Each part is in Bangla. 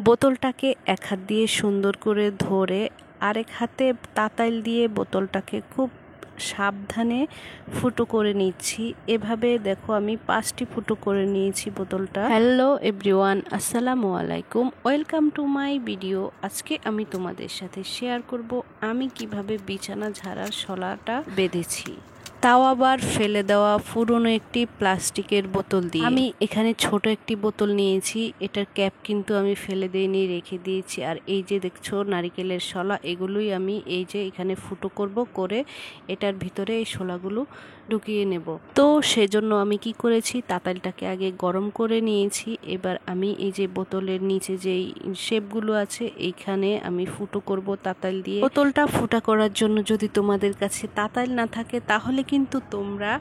বোতলটাকে এক হাত দিয়ে সুন্দর করে ধরে আরেক হাতে তাতাইল দিয়ে বোতলটাকে খুব সাবধানে ফুটো করে নিচ্ছি। এভাবে দেখো আমি 5টি ফুটো করে নিয়েছি বোতলটা। হ্যালো এভরিওয়ান, আসসালামু আলাইকুম, ওয়েলকাম টু মাই ভিডিও। আজকে আমি তোমাদের সাথে শেয়ার করব আমি কিভাবে বিছানা ঝাড়ার শলাটা বেঁধেছি, তাও আবার ফেলে দেওয়া পুরনো একটি প্লাস্টিকের বোতল দিয়ে। আমি এখানে ছোট একটি বোতল নিয়েছি, এটার ক্যাপ কিন্তু আমি ফেলে দিইনি, রেখে দিয়েছি। আর এই যে দেখছো নারিকেলের শলা, এগুলোই আমি এই যে এখানে ফুটো করব, করে এটার ভিতরে এই শলাগুলো ঢুকিয়ে নেব। তো সেজন্য আমি কি করেছি, তাতালটাকে আগে গরম করে নিয়েছি। এবার আমি এই যে বোতলের নিচে যেই শেপগুলো আছে এইখানে আমি ফুটো করব তাতাল দিয়ে। বোতলটা ফুটা করার জন্য যদি তোমাদের কাছে তাতাল না থাকে তাহলে কিন্তু তোমরা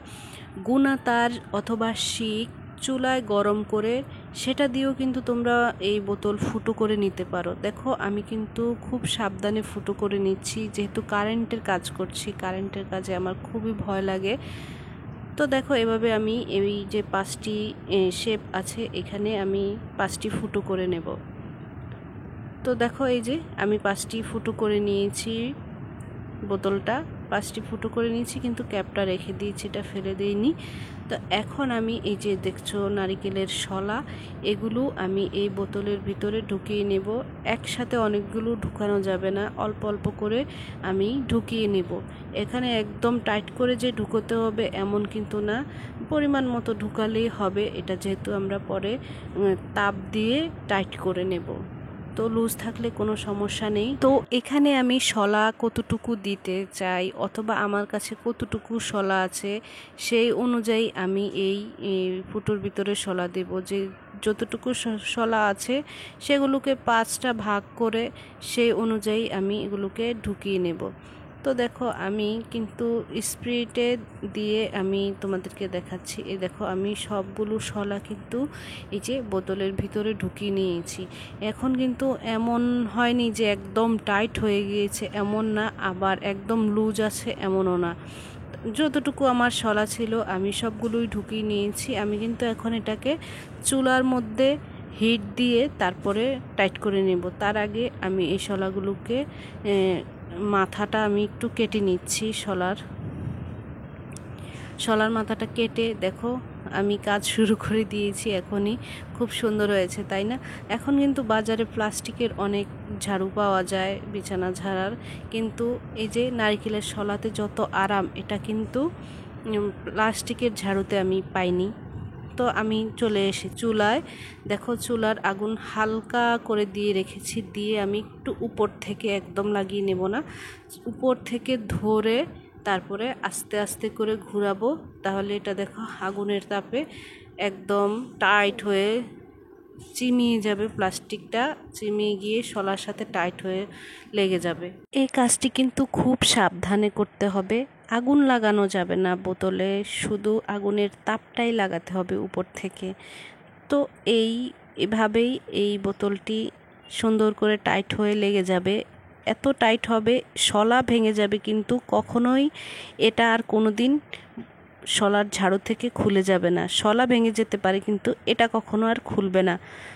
গুনা তার অথবা শিক চুলায় গরম করে সেটা দিয়েও কিন্তু তোমরা এই বোতল ফুটো করে নিতে পারো। দেখো আমি কিন্তু খুব সাবধানে ফুটো করে নিচ্ছি, যেহেতু কারেন্টের কাজ করছি, কারেন্টের কাজে আমার খুবই ভয় লাগে। তো দেখো এভাবে আমি এই যে 5টি শেপ আছে এখানে আমি 5টি ফুটো করে নেব। তো দেখো এই যে আমি 5টি ফুটো করে নিয়েছি, বোতলটা 5টি ফুটো করে নিয়েছি, কিন্তু ক্যাপটা রেখে দিয়েছি, এটা ফেলে দিইনি। তো এখন আমি এই যে দেখছো নারিকেলের শলা, এগুলো আমি এই বোতলের ভিতরে ঢুকিয়ে নেব। একসাথে অনেকগুলো ঢুকানো যাবে না, অল্প অল্প করে আমি ঢুকিয়ে নেব। এখানে একদম টাইট করে যে ঢুকোতে হবে এমন কিন্তু না, পরিমাণ মতো ঢুকালেই হবে। এটা যেহেতু আমরা পরে তাপ দিয়ে টাইট করে নেব, তো লুজ থাকলে কোনো সমস্যা নেই। তো এখানে আমি শলা কতটুকু দিতে চাই অথবা আমার কাছে কতটুকু শলা আছে সেই অনুযায়ী আমি এই ফুটোর ভিতরে শলা দেব। যে যতটুকু শলা আছে সেগুলোকে 5টা ভাগ করে সেই অনুযায়ী আমি এগুলোকে ঢুকিয়ে নেব। তো দেখো আমি কিন্তু স্প্রিটে দিয়ে আমি তোমাদেরকে দেখাচ্ছি। এই দেখো আমি সবগুলো শলা কিন্তু এই যে বোতলের ভিতরে ঢুকিয়ে নিয়েছি। এখন কিন্তু এমন হয়নি যে একদম টাইট হয়ে গিয়েছে, এমন না, আবার একদম লুজ আছে এমনও না। যতটুকু আমার শলা ছিল আমি সবগুলোই ঢুকিয়ে নিয়েছি। আমি কিন্তু এখন এটাকে চুলার মধ্যে হিট দিয়ে তারপরে টাইট করে নেব। তার আগে আমি এই শলাগুলোকে মাথাটা আমি একটু কেটে নিচ্ছি। শলার মাথাটা কেটে দেখো আমি কাজ শুরু করে দিয়েছি। এখনই খুব সুন্দর হয়েছে, তাই না? এখন কিন্তু বাজারে প্লাস্টিকের অনেক ঝাড়ু পাওয়া যায় বিছানা ঝাড়ার, কিন্তু এই যে নারকেলের শলাতে যত আরাম এটা কিন্তু প্লাস্টিকের ঝাড়ুতে আমি পাইনি। তো আমি চলে এসে চুলায়, দেখো চুলার আগুন হালকা করে দিয়ে রেখেছি, দিয়ে আমি একটু উপর থেকে একদম লাগিয়ে নেব না, উপর থেকে ধরে তারপরে আস্তে আস্তে করে ঘোরাবো। তাহলে এটা দেখো আগুনের তাপে একদম টাইট হয়ে চিমিয়ে যাবে, প্লাস্টিকটা চিমিয়ে গিয়ে শলার সাথে টাইট হয়ে লেগে যাবে। এই কাজটি কিন্তু খুব সাবধানে করতে হবে, আগুন লাগানো যাবে না বোতলে, শুধু আগুনের তাপটাই লাগাতে হবে উপর থেকে। তো এভাবেই এই বোতলটি সুন্দর করে টাইট হয়ে লেগে যাবে। এত টাইট হবে শলা ভেঙে যাবে, কিন্তু কখনোই এটা আর কোনো দিন শলার ঝাড়ু থেকে খুলে যাবে না। শলা ভেঙে যেতে পারে কিন্তু এটা কখনো আর খুলবে না।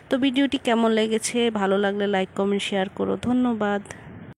তো ভিডিওটি কেমন লেগেছে, ভালো লাগলে লাইক কমেন্ট শেয়ার করো। ধন্যবাদ।